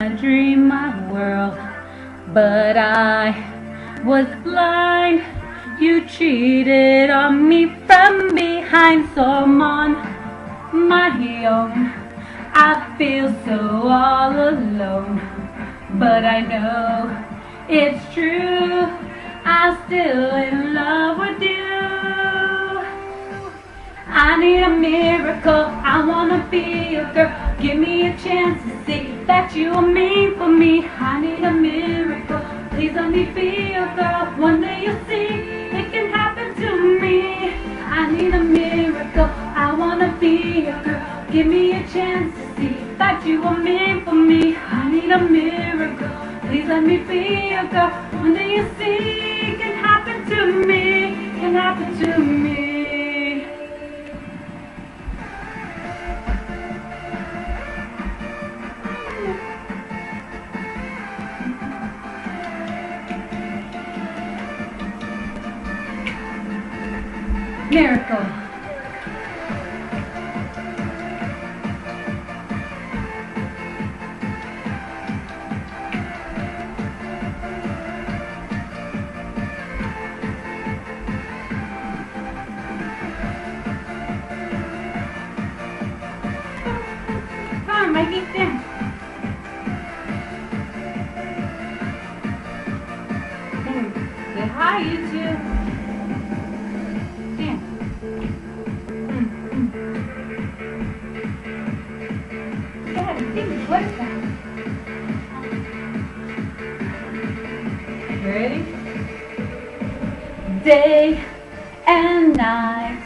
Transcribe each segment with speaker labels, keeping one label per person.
Speaker 1: I dreamed my world, but I was blind. You cheated on me from behind, so I'm on my own. I feel so all alone, but I know it's true. I'm still in love with you. I need a miracle, I wanna be a girl. Give me a chance to see that you are made for me. I need a miracle, please let me be a girl. One day you'll see, it can happen to me. I need a miracle, I wanna be a girl. Give me a chance to see that you are made for me. I need a miracle, please let me be a girl. One day you'll see, it can happen to me. It can happen to me. Miracle. Come on, Mikey, dance. Say hi, you two. What is that? Ready? Day and night,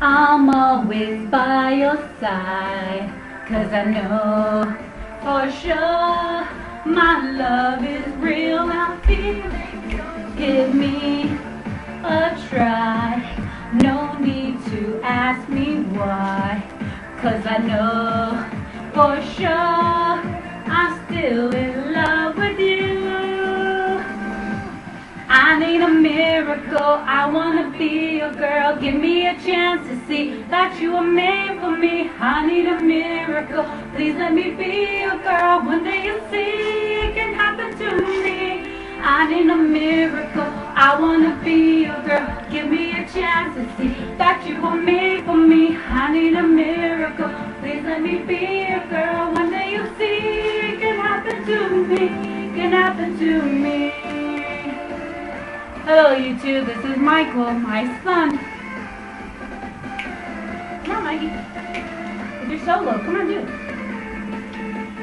Speaker 1: I'm always by your side. 'Cause I know for sure my love is real. Now give me a try. No need to ask me why. 'Cause I know for sure I'm still in love with you. I need a miracle, I wanna be a girl. Give me a chance to see that you are made for me. I need a miracle, please let me be a girl. One day you'll see, it can happen to me. I need a miracle, I wanna be a girl. Give me a chance to see that you are made for me. I need a miracle, please let me be a girl. One day you'll see, it can happen to me. It can happen to me. Hello YouTube, this is Michael, my son. Come on, Mikey. Do your solo. Come on, do it.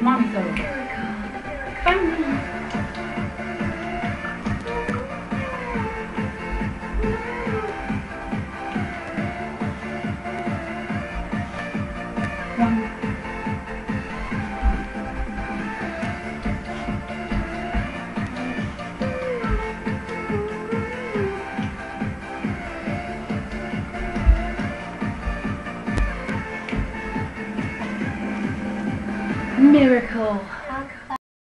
Speaker 1: Mommy solo. Fun. Miracle.